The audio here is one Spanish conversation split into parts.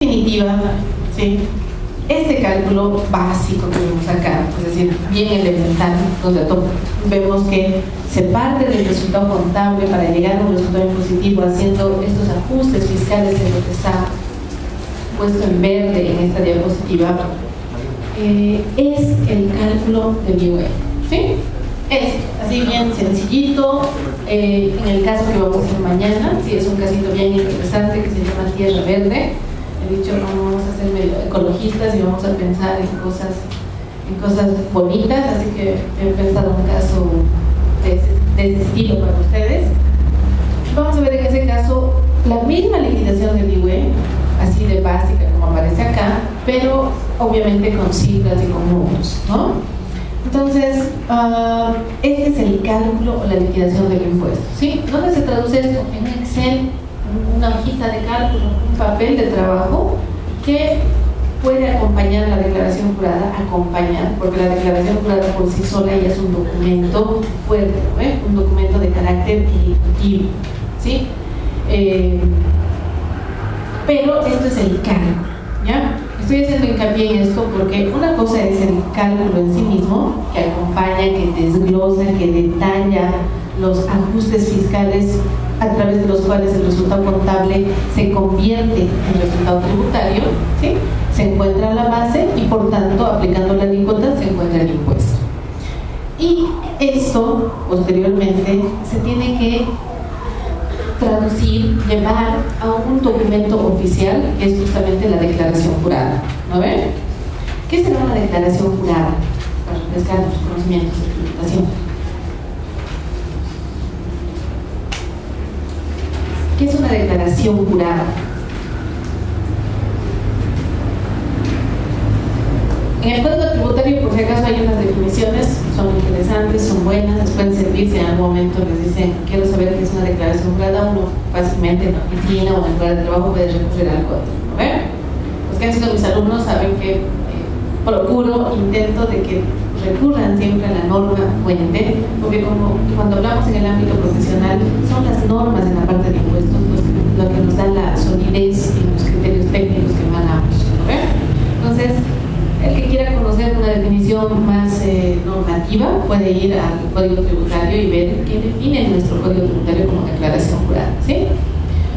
definitiva, ¿sí? Este cálculo básico que vemos acá, es decir, bien elemental, donde vemos que se parte del resultado contable para llegar a un resultado impositivo haciendo estos ajustes fiscales en lo que está puesto en verde en esta diapositiva, es el cálculo del IVA, ¿sí? Es así bien sencillito. En el caso que vamos a hacer mañana, sí, es un casito bien interesante que se llama Tierra Verde. He dicho, no vamos a ser medio ecologistas y vamos a pensar en cosas bonitas, así que he pensado un caso de ese estilo para ustedes. Vamos a ver en ese caso la misma liquidación del IVA, así de básica como aparece acá, pero obviamente con cifras y con números, ¿no? Entonces, este es el cálculo o la liquidación del impuesto, ¿sí? ¿Dónde se traduce esto? En Excel, una hojita de cálculo, un papel de trabajo que puede acompañar la declaración jurada, porque la declaración jurada por sí sola ya es un documento fuerte, ¿eh? Un documento de carácter ejecutivo, ¿sí? Pero esto es el cálculo, ¿ya? Estoy haciendo hincapié en esto porque una cosa es el cálculo en sí mismo, que acompaña, que desglosa, que detalla los ajustes fiscales a través de los cuales el resultado contable se convierte en resultado tributario, ¿sí? Se encuentra la base y por tanto, aplicando la alícuota, se encuentra el impuesto. Y esto, posteriormente, se tiene que traducir, llevar a un documento oficial, que es justamente la declaración jurada, ¿no ven? ¿Qué será una declaración jurada? Para refrescar los conocimientos de tributación. ¿Qué es una declaración jurada? En el Código Tributario, por si acaso, hay unas definiciones, son interesantes, son buenas, les pueden servir si en algún momento les dicen quiero saber qué es una declaración jurada. Uno fácilmente en la oficina o en el lugar de trabajo puede recurrir al código, ¿no ven? Los que han sido mis alumnos saben que intento de que recurran siempre a la norma fuente, porque como cuando hablamos en el ámbito profesional, son las normas en la parte de impuestos lo que nos da la solidez y los criterios técnicos que emanamos, ¿no ven? Entonces, el que quiera conocer una definición más normativa puede ir al Código Tributario y ver qué define nuestro Código Tributario como declaración jurada, ¿sí?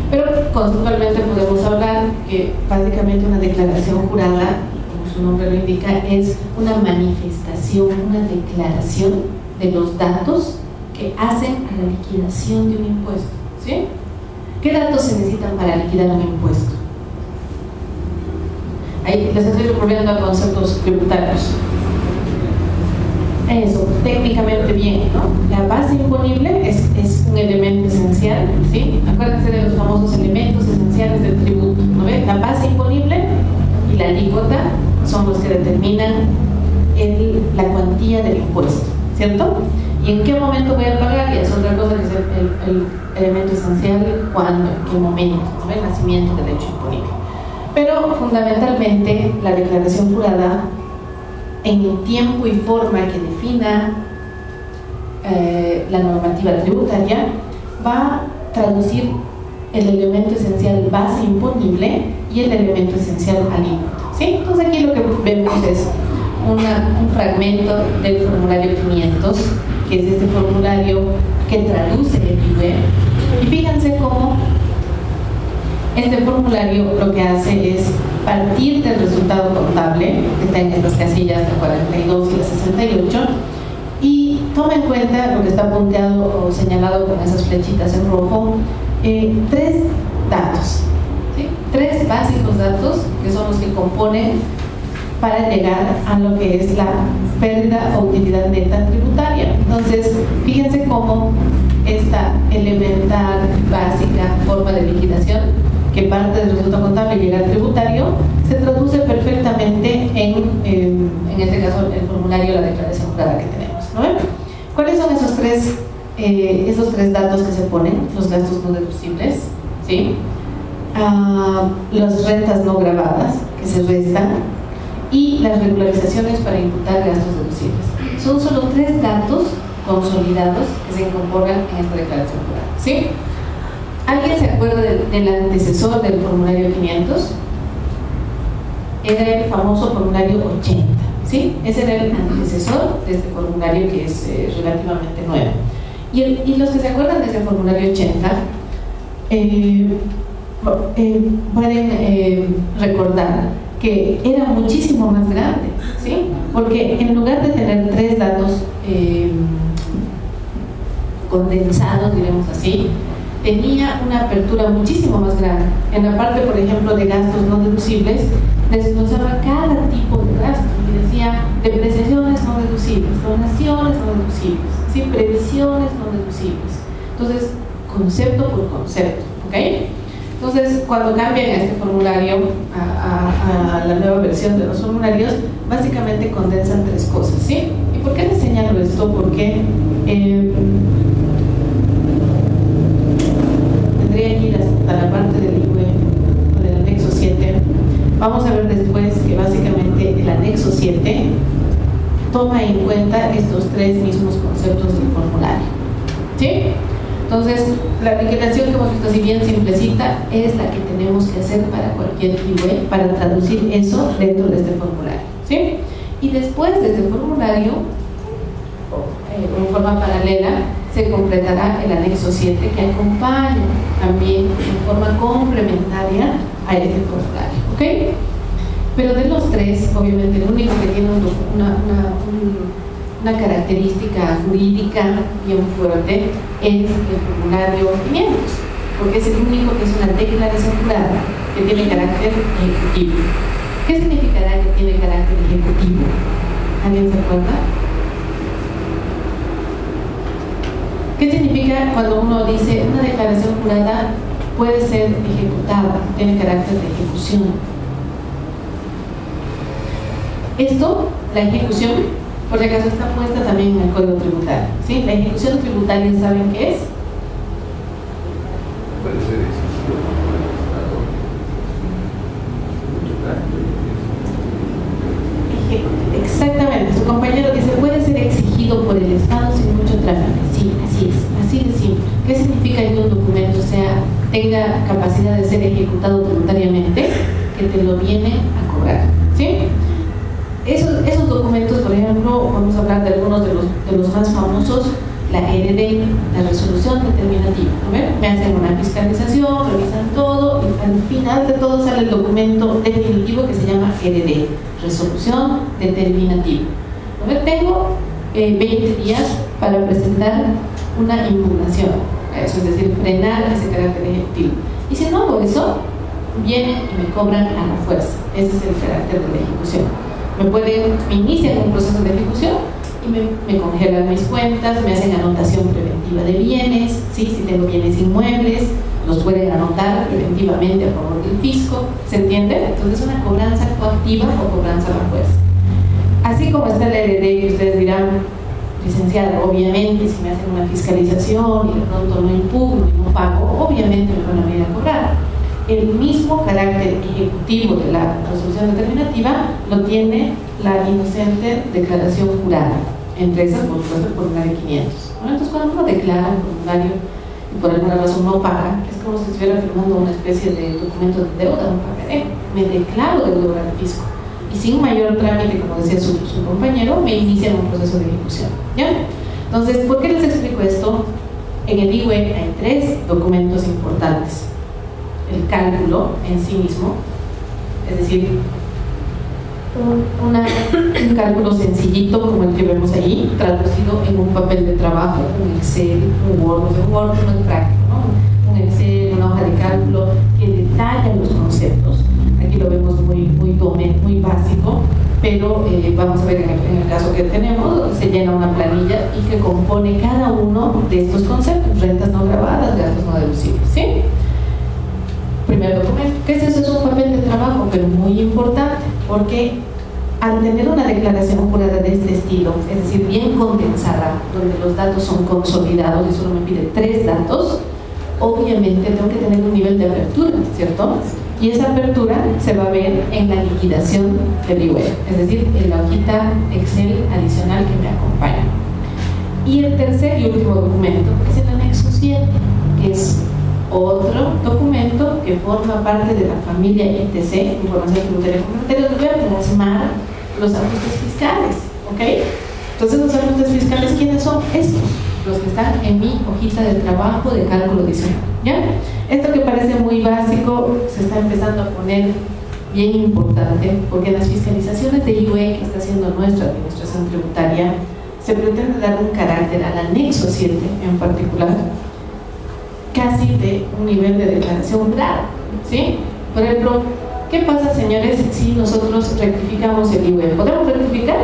Pero conceptualmente podemos hablar que básicamente una declaración jurada, como su nombre lo indica, es una manifestación, una declaración de los datos que hacen a la liquidación de un impuesto, ¿sí? ¿Qué datos se necesitan para liquidar un impuesto? Ahí les estoy recurriendo a conceptos tributarios. Eso, técnicamente bien, ¿no? La base imponible es un elemento esencial, ¿sí? Acuérdense de los famosos elementos esenciales del tributo, ¿no ven? La base imponible y la alícuota son los que determinan la cuantía del impuesto, ¿cierto? ¿Y en qué momento voy a pagar? Y es otra cosa que es el elemento esencial, ¿cuándo? ¿En qué momento? ¿No ven? El nacimiento del hecho imponible. Pero fundamentalmente la declaración jurada, en el tiempo y forma que defina la normativa tributaria, va a traducir el elemento esencial base imponible y el elemento esencial alícuota, ¿sí? Entonces aquí lo que vemos es un fragmento del formulario 500, que es este formulario que traduce el IVA, y fíjense cómo este formulario lo que hace es partir del resultado contable, que está en estas casillas de 42 y la 68, y toma en cuenta lo que está punteado o señalado con esas flechitas en rojo, tres datos, ¿sí? Tres básicos datos que son los que componen para llegar a lo que es la pérdida o utilidad neta tributaria. Entonces, fíjense cómo esta elemental, básica forma de liquidación que parte del resultado contable y llega al tributario, se traduce perfectamente en este caso, el formulario, la declaración jurada que tenemos, ¿no? ¿Cuáles son esos tres datos que se ponen? Los gastos no deducibles, ¿sí? Las rentas no gravadas que se restan y las regularizaciones para imputar gastos deducibles. Son solo tres datos consolidados que se incorporan en esta declaración jurada, ¿sí? ¿Alguien se acuerda del antecesor del formulario 500? era el famoso formulario 80, ¿sí? Ese era el antecesor de este formulario que es relativamente nuevo. Y los que se acuerdan de ese formulario 80 pueden recordar que era muchísimo más grande, ¿sí? Porque en lugar de tener 3 datos condensados, diremos así, tenía una apertura muchísimo más grande. En la parte, por ejemplo, de gastos no deducibles, desglosaba cada tipo de gasto y decía depreciaciones no deducibles, donaciones no deducibles, ¿sí? Previsiones no deducibles. Entonces, concepto por concepto, ¿ok? Entonces, cuando cambian a este formulario, a la nueva versión de los formularios, básicamente condensan 3 cosas, ¿sí? ¿Y por qué les señalo esto? Porque tendría que ir hasta la parte del IWE o del anexo 7. Vamos a ver después que básicamente el anexo 7 toma en cuenta estos 3 mismos conceptos del formulario, ¿sí? Entonces, la liquidación que hemos visto así bien simplecita es la que tenemos que hacer para cualquier IWE, para traducir eso dentro de este formulario, ¿sí? Y después de este formulario, en forma paralela, se completará el anexo 7 que acompaña también en forma complementaria a este formulario, ¿ok? Pero de los 3, obviamente el único que tiene una característica jurídica bien fuerte es el formulario 500, porque es el único que es una declaración jurada que tiene carácter ejecutivo. ¿Qué significará que tiene carácter ejecutivo? ¿Alguien se acuerda? ¿Qué significa cuando uno dice una declaración jurada puede ser ejecutada, tiene carácter de ejecución? Esto, la ejecución, por si acaso está puesta también en el Código Tributario, ¿sí? La ejecución tributaria, ¿saben qué es? Puede ser exigido por el Estado. Exactamente, su compañero dice puede ser exigido por el Estado sin mucho trámite. Sí, así es, así de simple. ¿Qué significa que un documento tenga capacidad de ser ejecutado tributariamente? Que te lo viene a cobrar, ¿sí? Esos documentos, por ejemplo, vamos a hablar de algunos de los más famosos, la RD, la resolución determinativa, ¿no? Me hacen una fiscalización, revisan todo y al final de todo sale el documento definitivo que se llama RD, resolución determinativa, ¿no? Tengo 20 días para presentar una impugnación, eso es decir, frenar ese carácter ejecutivo. Y si no hago eso, vienen y me cobran a la fuerza. Ese es el carácter de la ejecución. Me inician un proceso de ejecución y me congelan mis cuentas, me hacen anotación preventiva de bienes, ¿sí? Si tengo bienes inmuebles, los pueden anotar preventivamente a favor del fisco, ¿se entiende? Entonces es una cobranza coactiva o cobranza a la fuerza. Así como está el RD, que ustedes dirán, licenciado, obviamente si me hacen una fiscalización y de pronto no impugno y no pago, obviamente me van a venir a cobrar. El mismo carácter ejecutivo de la resolución determinativa lo tiene la inocente declaración jurada, entre esas, por supuesto, el formulario 500. ¿No? Entonces, cuando uno declara un formulario y por alguna razón no paga, es como si estuviera firmando una especie de documento de deuda, un pagaré. Me declaro deudor al fisco y sin mayor trámite, como decía su compañero, me inician un proceso de ejecución, ¿ya? Entonces, ¿por qué les explico esto? En el IWE hay 3 documentos importantes. El cálculo en sí mismo, es decir, un cálculo sencillito como el que vemos allí, traducido en un papel de trabajo, un Excel, un Word no es práctico, ¿no? Un Excel, una hoja de cálculo que detalla los conceptos. Aquí lo vemos muy básico, pero vamos a ver en el caso que tenemos, se llena una planilla y que compone cada uno de estos conceptos: rentas no grabadas, gastos no deducibles, ¿sí? Primer documento. ¿Qué es eso? Es un papel de trabajo, pero muy importante, porque al tener una declaración jurada de este estilo, es decir, bien condensada, donde los datos son consolidados y solo me pide 3 datos, obviamente tengo que tener un nivel de apertura, ¿cierto? Y esa apertura se va a ver en la liquidación del IWE, es decir, en la hojita Excel adicional que me acompaña. Y el tercer y último documento es el anexo 7, que es otro documento que forma parte de la familia ITC, Información Tributaria Complementaria, donde voy a plasmar los ajustes fiscales, ¿ok? Entonces, los ajustes fiscales, ¿quiénes son? Estos, los que están en mi hojita de trabajo de cálculo adicional, ¿ya? Esto que parece muy básico se está empezando a poner bien importante, porque en las fiscalizaciones de IUE que está haciendo nuestra administración tributaria se pretende dar un carácter al anexo 7 en particular, casi de un nivel de declaración claro, ¿sí? Por ejemplo, ¿qué pasa, señores, si nosotros rectificamos el IUE? ¿Podemos rectificar?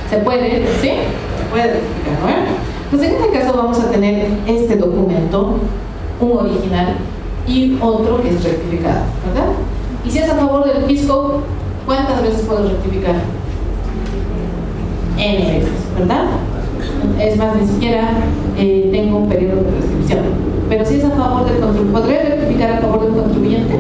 ¿Se puede? ¿Sí? Se puede rectificar, ¿no? Pues en este caso vamos a tener este documento, un original y otro que es rectificado, ¿verdad? Y si es a favor del fisco, ¿cuántas veces puedo rectificar? N veces, ¿verdad? Es más, ni siquiera tengo un periodo de prescripción. Pero si es a favor del contribuyente, ¿podría rectificar a favor del contribuyente?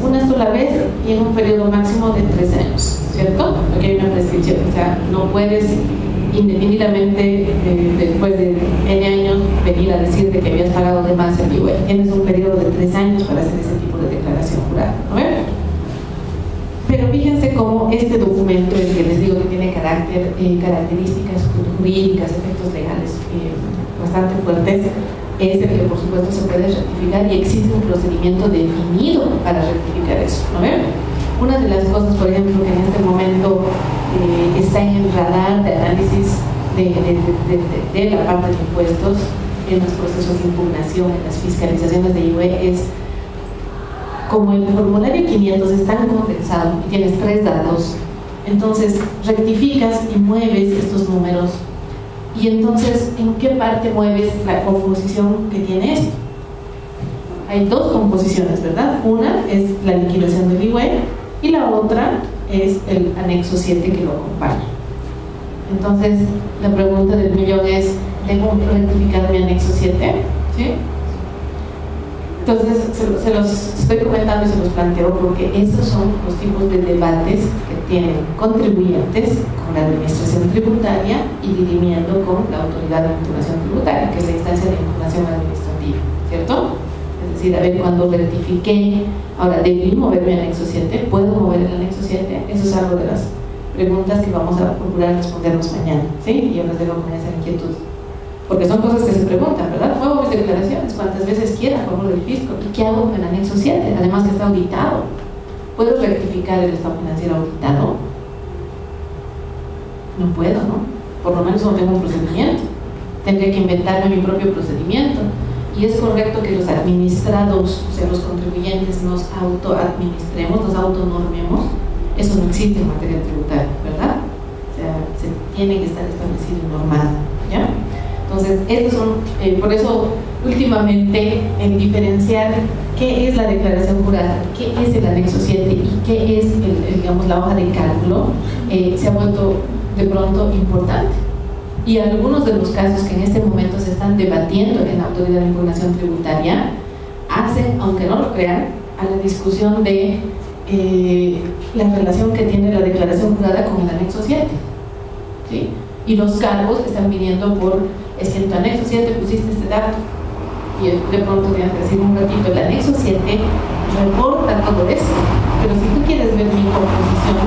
Una sola vez y en un periodo máximo de 3 años, ¿cierto? Porque hay una prescripción, o sea, no puedes indefinidamente después de N años venir a decirte que habías pagado de más el IVA. Tienes un periodo de 3 años para hacer ese tipo de declaración jurada, ¿no ven? Pero fíjense cómo este documento, el que les digo que tiene características jurídicas, efectos legales bastante fuertes, es el que por supuesto se puede rectificar y existe un procedimiento definido para rectificar eso, ¿no ven? Una de las cosas, por ejemplo, que en este momento está en el radar de análisis de la parte de impuestos en los procesos de impugnación, en las fiscalizaciones de IVE, es como el formulario 500 es tan condensado y tienes 3 datos, entonces rectificas y mueves estos números. Y entonces, ¿en qué parte mueves la composición que tiene esto? Hay 2 composiciones, ¿verdad? Una es la liquidación del IVE y la otra es el anexo 7 que lo acompaña. Entonces, la pregunta del millón es, ¿debo rectificar mi anexo 7? ¿Sí? Entonces, se los estoy comentando y se los planteo porque esos son los tipos de debates que tienen contribuyentes con la administración tributaria y dirimiendo con la autoridad de impugnación tributaria, que es la instancia de impugnación administrativa, ¿cierto? Es decir, a ver, cuando rectifiqué, ahora debí mover mi anexo 7, ¿puedo mover el anexo 7? Eso es algo de las preguntas que vamos a procurar respondernos mañana, ¿sí? Y yo les dejo con esa inquietud. Porque son cosas que se preguntan, ¿verdad? Muevo mis declaraciones cuantas veces quiera a favor del fisco. ¿Y qué hago con el anexo 7? Además que está auditado. ¿Puedo rectificar el estado financiero auditado? No puedo, ¿no? Por lo menos no tengo un procedimiento. Tendré que inventarme mi propio procedimiento. Y es correcto que los administrados, o sea, los contribuyentes, nos autoadministremos, nos autonormemos. Eso no existe en materia tributaria, ¿verdad? O sea, se tiene que estar establecido y normado, ¿ya? Entonces, estos son, por eso, últimamente, en diferenciar qué es la declaración jurada, qué es el anexo 7 y qué es, digamos, la hoja de cálculo, se ha vuelto de pronto importante. Y algunos de los casos que en este momento se están debatiendo en la Autoridad de Impugnación Tributaria hacen, aunque no lo crean, a la discusión de la relación que tiene la declaración jurada con el anexo 7, ¿sí? Y los cargos que están viniendo por, es que en tu anexo 7 pusiste este dato, y de pronto voy a decir un ratito, el anexo 7 reporta todo eso, pero si tú quieres ver mi composición,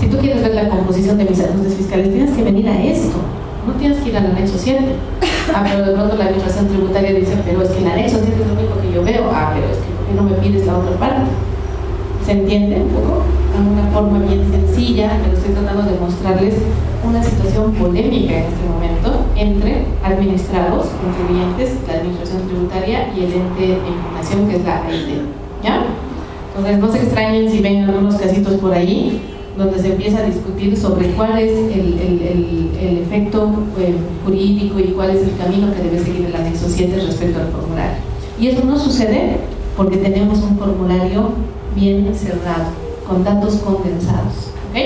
si tú quieres ver la composición de mis ajustes fiscales, tienes que venir a esto, no tienes que ir al anexo 7. Pero de pronto la administración tributaria dice, pero es que el anexo 7 es lo único que yo veo. Pero es que ¿por qué no me pides la otra parte? ¿Se entiende un poco? En una forma bien sencilla, pero estoy tratando de mostrarles una situación polémica en este momento entre administrados, contribuyentes, la administración tributaria y el ente de impugnación, que es la AIT, ¿ya? Entonces no se extrañen si ven algunos casitos por ahí donde se empieza a discutir sobre cuál es el efecto jurídico y cuál es el camino que debe seguir el anexo 7 respecto al formulario. Y eso no sucede porque tenemos un formulario bien cerrado, con datos condensados, ¿ok?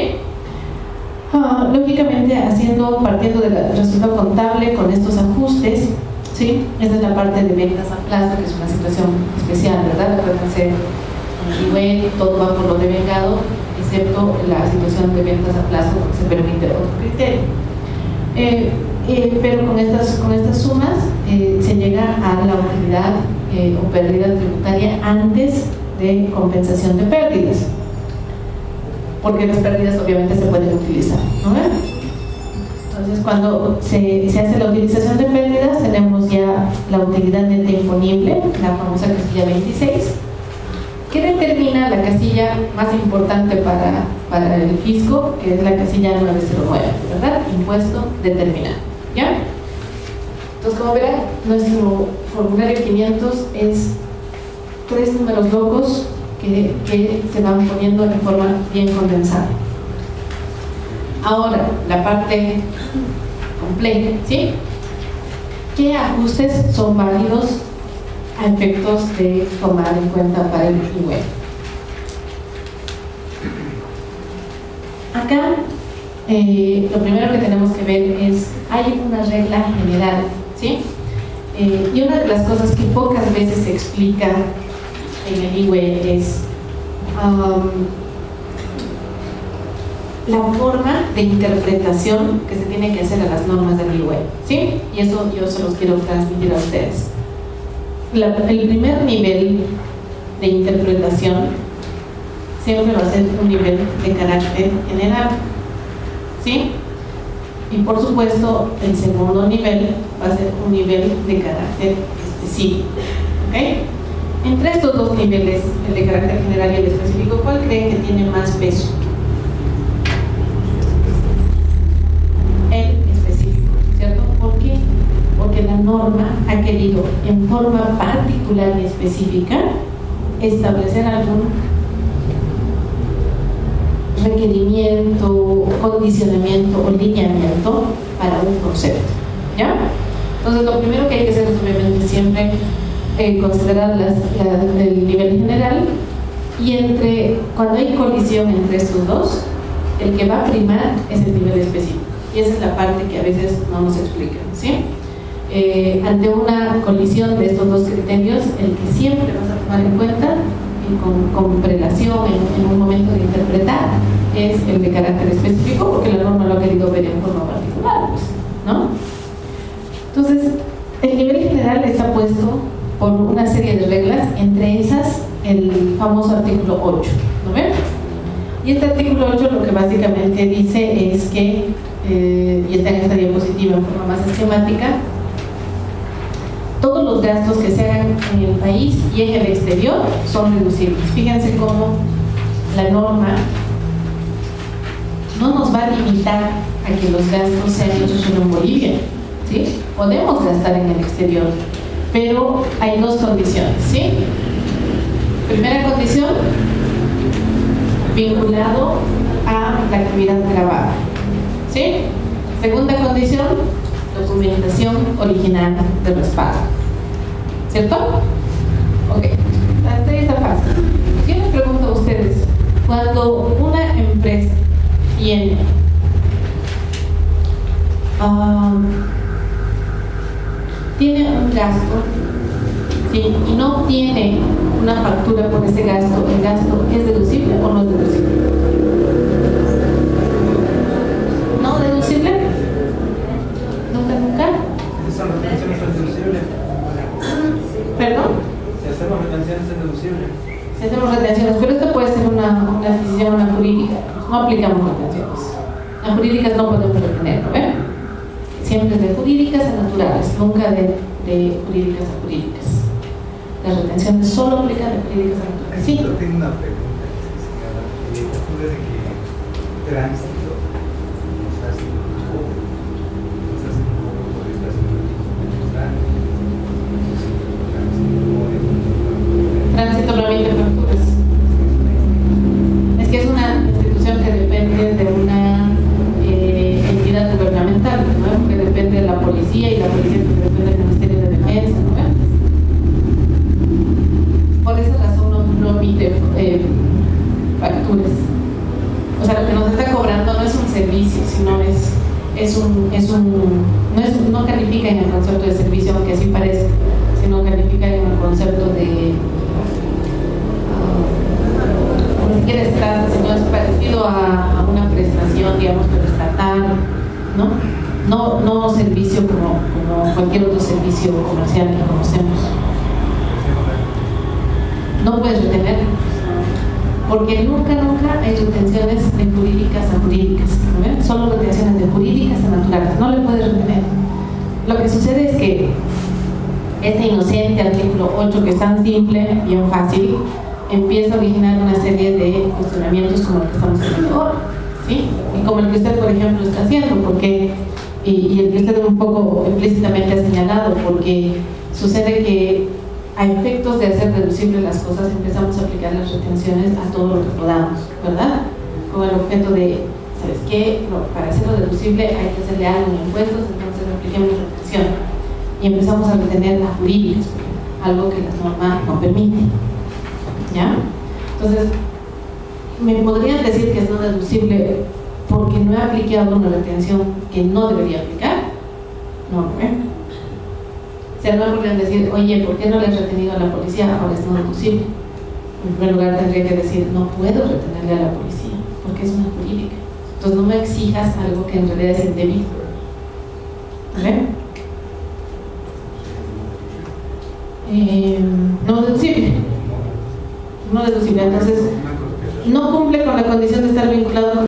Lógicamente, partiendo del resultado contable con estos ajustes, ¿sí? Esta es la parte de ventas a plazo, que es una situación especial, ¿verdad? Acuérdense, en IVE todo va por lo devengado, excepto la situación de ventas a plazo, donde se permite otro criterio. pero con estas sumas se llega a la utilidad o pérdida tributaria antes de compensación de pérdidas, porque las pérdidas obviamente se pueden utilizar, ¿no? Entonces, cuando se hace la utilización de pérdidas, tenemos ya la utilidad neta imponible, la famosa casilla 26, que determina la casilla más importante para el fisco, que es la casilla 909, ¿verdad? Impuesto determinado, ¿ya? Entonces, como verán, nuestro formulario 500 es 3 números locos que se van poniendo de forma bien condensada. Ahora, la parte compleja, ¿sí? ¿Qué ajustes son válidos a efectos de tomar en cuenta para el IVA? Acá, lo primero que tenemos que ver es, hay una regla general, ¿sí? Y una de las cosas que pocas veces se explica en el IVA es la forma de interpretación que se tiene que hacer a las normas del IVA, ¿sí? Y eso yo se los quiero transmitir a ustedes. El primer nivel de interpretación siempre va a ser un nivel de carácter general, ¿sí? Y por supuesto, el segundo nivel va a ser un nivel de carácter específico, ¿ok? Entre estos dos niveles, el de carácter general y el específico, ¿cuál creen que tiene más peso? El específico, ¿cierto? ¿Por qué? Porque la norma ha querido, en forma particular y específica, establecer algún requerimiento, condicionamiento o lineamiento para un concepto, ¿ya? Entonces, lo primero que hay que hacer es obviamente siempre considerar el nivel general, y cuando hay colisión entre estos dos, el que va a primar es el nivel específico, y esa es la parte que a veces no nos explican, ¿sí? Ante una colisión de estos dos criterios, el que siempre vas a tomar en cuenta con prelación en un momento de interpretar es el de carácter específico, porque la norma lo ha querido ver en forma particular, pues, ¿no? Entonces, el nivel general está puesto por una serie de reglas, entre esas el famoso artículo 8, ¿no ven? Y este artículo 8 lo que básicamente dice es que, y está en esta diapositiva en forma más esquemática, todos los gastos que se hagan en el país y en el exterior son reducibles. Fíjense cómo la norma no nos va a limitar a que los gastos sean hechos solo en Bolivia, ¿sí? Podemos gastar en el exterior, pero hay dos condiciones, ¿sí? Primera condición, vinculado a la actividad grabada, ¿sí? Segunda condición, documentación original de respaldo, ¿cierto? Ok, hasta ahí está fácil. Yo les pregunto a ustedes, cuando una empresa tiene un gasto, ¿sí? Y no obtiene una factura por ese gasto, ¿el gasto es deducible o no es deducible? ¿No deducible? ¿Nunca? Son retenciones es deducible. ¿Perdón? Si hacemos retenciones es deducible. Si hacemos retenciones, pero esto puede ser una adquisición, una jurídica. No aplicamos retenciones. Las jurídicas no podemos retenerlo, ¿ven? Siempre es de jurídicas a naturales, nunca de jurídicas a jurídicas. Las retenciones solo aplican de jurídicas a naturales. Sí. Yo tengo una pregunta, señora. Ocurre de que tránsito nos hace un poco por esta situación. Tránsito no emite facturas. Es que es una institución que depende de una entidad gubernamental, ¿no? Que depende de la policía, y la policía que depende del Ministerio de Defensa, ¿no? Por esa razón no emite facturas. O sea, lo que nos está cobrando no es un servicio, sino no califica en el concepto de servicio, aunque así parece, sino califica en el concepto de ni siquiera está, sino es parecido a una prestación, digamos, pero estatal, ¿no? No servicio social que conocemos. No puedes retener, porque nunca hay retenciones de jurídicas a jurídicas, ¿no? Solo retenciones de jurídicas a naturales, no le puedes retener. Lo que sucede es que este inocente artículo 8, que es tan simple, bien fácil, empieza a originar una serie de cuestionamientos como el que estamos haciendo ahora, ¿sí? Y como el que usted, por ejemplo, está haciendo, porque, y el que usted un poco implícitamente ha señalado, porque sucede que a efectos de hacer reducibles las cosas empezamos a aplicar las retenciones a todo lo que podamos, ¿verdad? Con el objeto de, ¿sabes qué? No, para hacerlo deducible hay que hacerle algo en impuestos, entonces apliquemos retención. Y empezamos a retener a jurídicos, algo que la norma no permite. ¿Ya? Entonces, ¿me podrían decir que es no deducible porque no he aplicado una retención que no debería aplicar? No, ¿no? O sea, no podrían decir, oye, ¿por qué no le has retenido a la policía? Ahora es no deducible. En primer lugar, tendría que decir, no puedo retenerle a la policía porque es una jurídica. Entonces, no me exijas algo que en realidad es indebido. ¿Vale? No deducible. No deducible. Entonces, no cumple con la condición de estar vinculado con